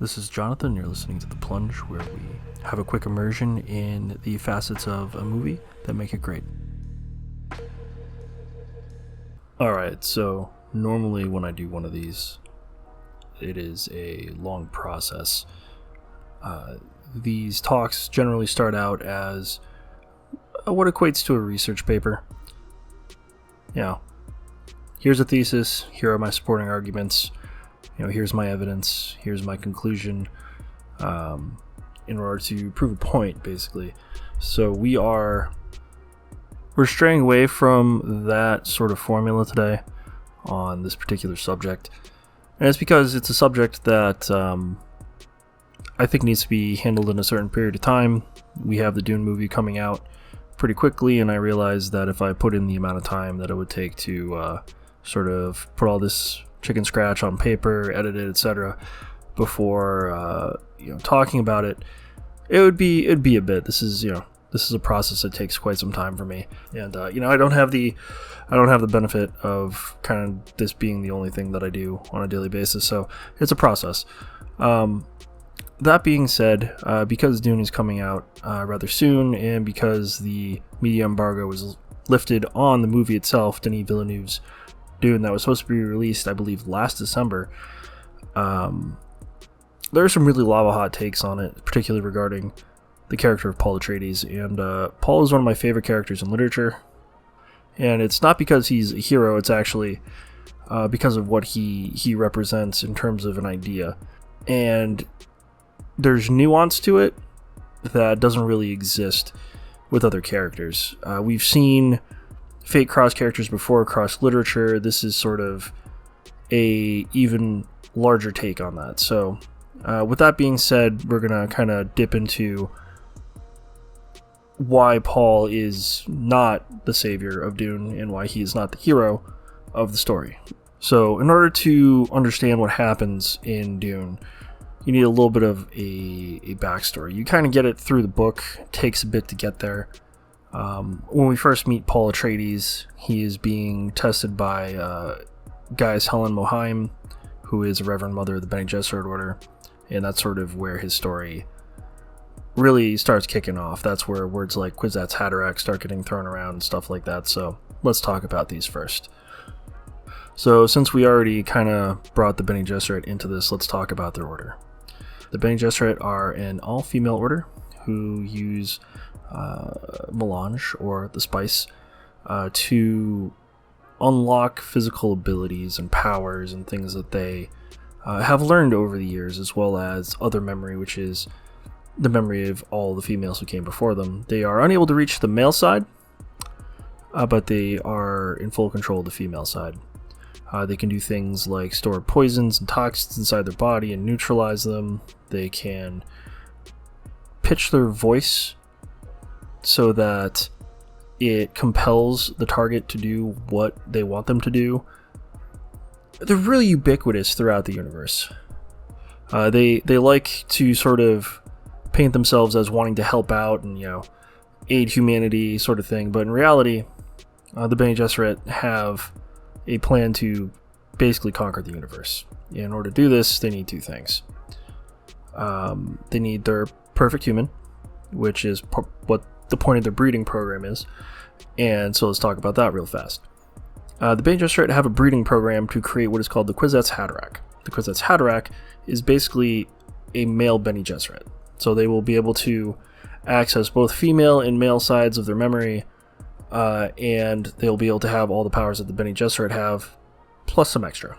This is Jonathan. You're listening to The Plunge, where we have a quick immersion in the facets of a movie that make it great. Alright, so normally when I do one of these, it is a long process. These talks generally start out as what equates to a research paper. Here's a thesis, here are my supporting arguments, here's my evidence, here's my conclusion, in order to prove a point, basically. So we're straying away from that sort of formula today on this particular subject. And it's because it's a subject that I think needs to be handled in a certain period of time. We have the Dune movie coming out pretty quickly, and I realized that if I put in the amount of time that it would take to sort of put all this chicken scratch on paper, edit it, etc., before talking about it, it'd be a bit. This is a process that takes quite some time for me, and I don't have the benefit of kind of this being the only thing that I do on a daily basis, so it's a process. That being said, because Dune is coming out rather soon, and because the media embargo was lifted on the movie itself, Denis Villeneuve's Dune, that was supposed to be released, I believe, last December, there are some really lava hot takes on it, particularly regarding the character of Paul Atreides. And Paul is one of my favorite characters in literature, and it's not because he's a hero, it's actually because of what he represents in terms of an idea. And there's nuance to it that doesn't really exist with other characters. We've seen fate cross characters before across literature. This is sort of a even larger take on that. So with that being said, we're going to kind of dip into why Paul is not the savior of Dune and why he is not the hero of the story. So in order to understand what happens in Dune, you need a little bit of a backstory. You kind of get it through the book. It takes a bit to get there. When we first meet Paul Atreides, he is being tested by Gaius Helen Mohiam, who is a Reverend Mother of the Bene Gesserit Order, and that's sort of where his story really starts kicking off. That's where words like Kwisatz Haderach start getting thrown around and stuff like that. So let's talk about these first. So since we already kind of brought the Bene Gesserit into this, let's talk about their order. The Bene Gesserit are an all-female order who use melange, or the spice, to unlock physical abilities and powers and things that they have learned over the years, as well as other memory, which is the memory of all the females who came before them. They are unable to reach the male side, but they are in full control of the female side. They can do things like store poisons and toxins inside their body and neutralize them. They can pitch their voice so that it compels the target to do what they want them to do. They're really ubiquitous throughout the universe. They like to sort of paint themselves as wanting to help out and aid humanity, sort of thing. But in reality, the Bene Gesserit have a plan to basically conquer the universe. In order to do this, they need two things. They need their perfect human, which is what the point of their breeding program is. And so let's talk about that real fast. The Bene Gesserit have a breeding program to create what is called the Kwisatz Haderach. The Kwisatz Haderach is basically a male Bene Gesserit. So they will be able to access both female and male sides of their memory, and they'll be able to have all the powers that the Bene Gesserit have, plus some extra.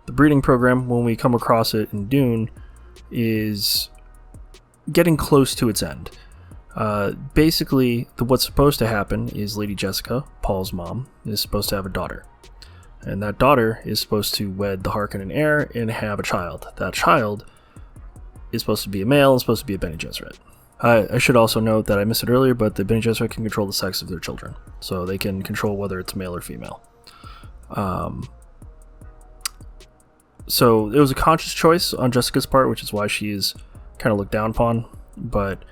The breeding program, when we come across it in Dune, is getting close to its end. Basically, what's supposed to happen is Lady Jessica, Paul's mom, is supposed to have a daughter. And that daughter is supposed to wed the Harkonnen heir and have a child. That child is supposed to be a male and supposed to be a Bene Gesserit. I should also note that I missed it earlier, but the Bene Gesserit can control the sex of their children. So they can control whether it's male or female. So it was a conscious choice on Jessica's part, which is why she is kind of looked down upon. But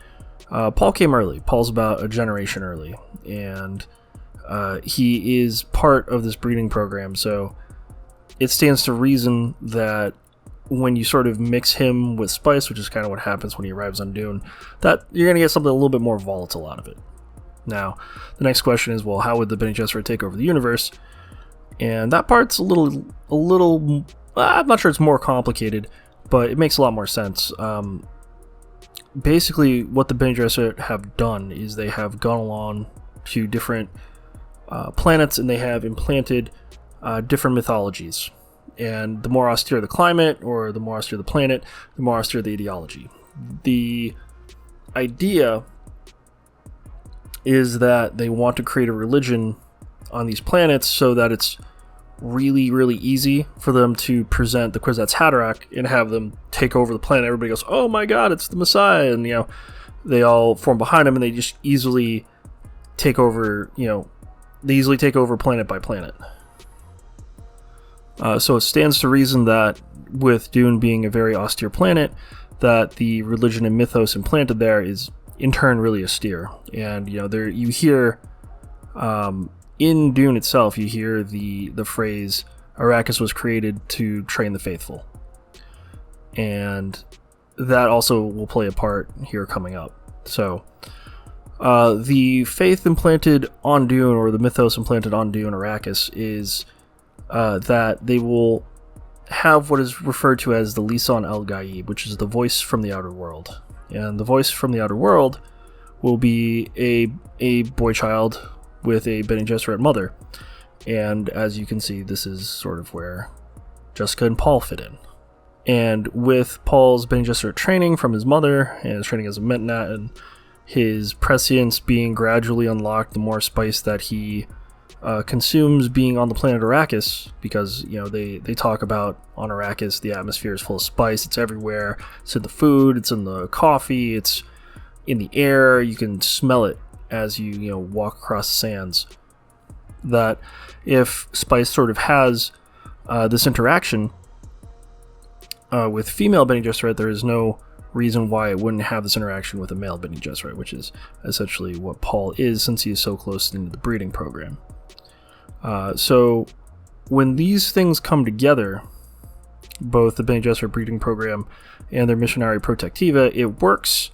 Paul came early. Paul's about a generation early. And he is part of this breeding program. So it stands to reason that when you sort of mix him with spice, which is kind of what happens when he arrives on Dune, that you're going to get something a little bit more volatile out of it. Now, the next question is, well, how would the Bene Gesserit take over the universe? And that part's a little, I'm not sure it's more complicated, but it makes a lot more sense. Basically, what the Bene Gesserit have done is they have gone along to different planets, and they have implanted different mythologies. And the more austere the climate, or the more austere the planet, the more austere the ideology. The idea is that they want to create a religion on these planets so that it's really, really easy for them to present the Kwisatz Haderach and have them take over the planet. Everybody goes, oh my god, it's the Messiah. And, they all form behind him, and they just easily take over, they easily take over planet by planet. So it stands to reason that with Dune being a very austere planet, that the religion and mythos implanted there is in turn really austere. And there you hear in Dune itself, you hear the phrase Arrakis was created to train the faithful, and that also will play a part here coming up. So the faith implanted on Dune, or the mythos implanted on Dune, Arrakis, is that they will have what is referred to as the Lisan El Gaib, which is the voice from the outer world. And the voice from the outer world will be a boy child with a Bene Gesserit mother. And as you can see, this is sort of where Jessica and Paul fit in. And with Paul's Bene Gesserit training from his mother, and his training as a Mentat, and his prescience being gradually unlocked, the more spice that he consumes being on the planet Arrakis, because they talk about on Arrakis the atmosphere is full of spice. It's everywhere. It's in the food, it's in the coffee, it's in the air. You can smell it as you walk across the sands. That if spice sort of has this interaction with female Bene Gesserit, there is no reason why it wouldn't have this interaction with a male Bene Gesserit, which is essentially what Paul is, since he is so close into the breeding program. So when these things come together, both the Bene Gesserit breeding program and their missionary protectiva, it works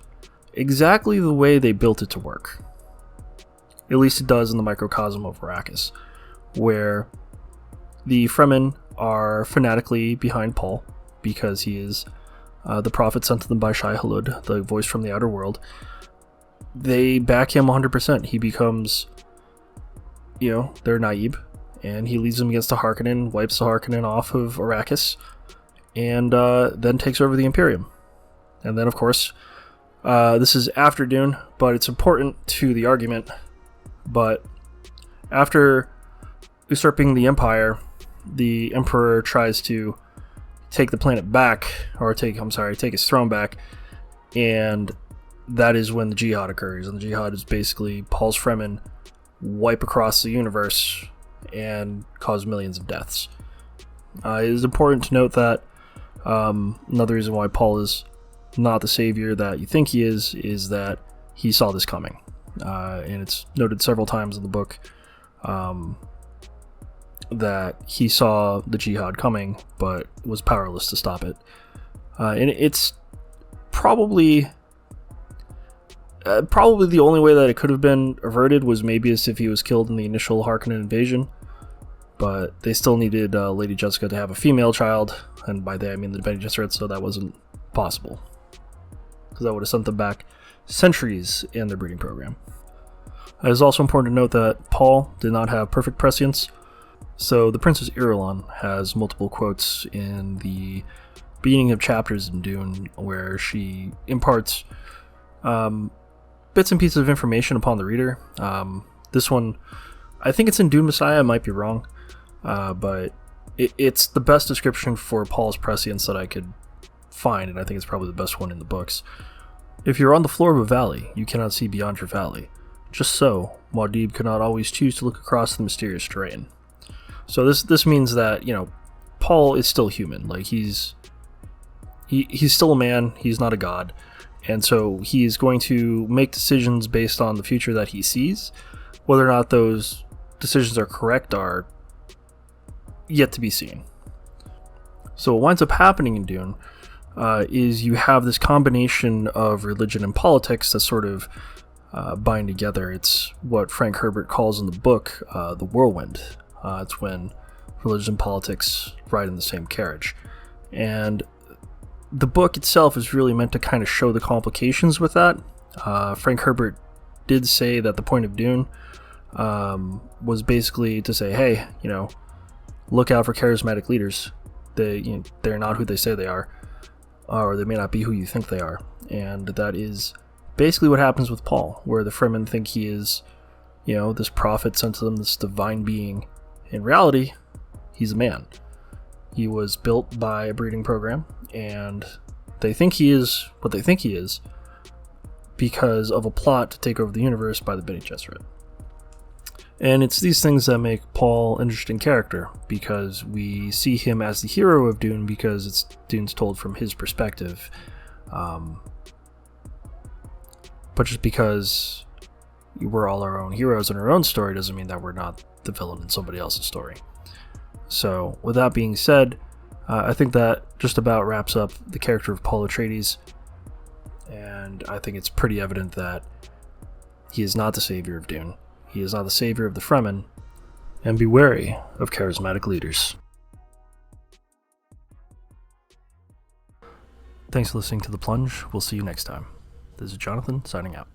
exactly the way they built it to work. At least it does in the microcosm of Arrakis, where the Fremen are fanatically behind Paul because he is the prophet sent to them by Shai Hulud, the voice from the outer world. They back him 100%. He becomes their Naib, and he leads them against the Harkonnen, wipes the Harkonnen off of Arrakis, and then takes over the Imperium. And then, of course, this is after Dune, but it's important to the argument. But after usurping the Empire, the Emperor tries to take the planet back, or take his throne back, and that is when the Jihad occurs. And the Jihad is basically Paul's Fremen wipe across the universe and cause millions of deaths. It is important to note that another reason why Paul is not the savior that you think he is that he saw this coming. And it's noted several times in the book that he saw the Jihad coming, but was powerless to stop it. And it's probably the only way that it could have been averted was maybe as if he was killed in the initial Harkonnen invasion. But they still needed Lady Jessica to have a female child, and by that I mean the Bene Gesserit, so that wasn't possible, because that would have sent them back centuries in their breeding program. It is also important to note that Paul did not have perfect prescience, so the Princess Irulan has multiple quotes in the beginning of chapters in Dune where she imparts bits and pieces of information upon the reader. This one, I think it's in Dune Messiah, I might be wrong, but it's the best description for Paul's prescience that I could find, and I think it's probably the best one in the books. If you're on the floor of a valley, you cannot see beyond your valley. Just so, Muad'Dib could not always choose to look across the mysterious terrain. So this means that, Paul is still human. Like, he's still a man, he's not a god. And so he's going to make decisions based on the future that he sees. Whether or not those decisions are correct are yet to be seen. So what winds up happening in Dune is you have this combination of religion and politics that sort of bind together. It's what Frank Herbert calls in the book the whirlwind. It's when religion and politics ride in the same carriage. And the book itself is really meant to kind of show the complications with that. Frank Herbert did say that the point of Dune was basically to say, hey, look out for charismatic leaders. They're not who they say they are, or they may not be who you think they are. And that is basically what happens with Paul, where the Fremen think he is, this prophet sent to them, this divine being. In reality, he's a man. He was built by a breeding program, and they think he is what they think he is because of a plot to take over the universe by the Bene Gesserit. And it's these things that make Paul an interesting character, because we see him as the hero of Dune because Dune's told from his perspective. But just because we're all our own heroes in our own story doesn't mean that we're not the villain in somebody else's story. So, with that being said, I think that just about wraps up the character of Paul Atreides, and I think it's pretty evident that he is not the savior of Dune. He is not the savior of the Fremen, and be wary of charismatic leaders. Thanks for listening to The Plunge. We'll see you next time. This is Jonathan, signing out.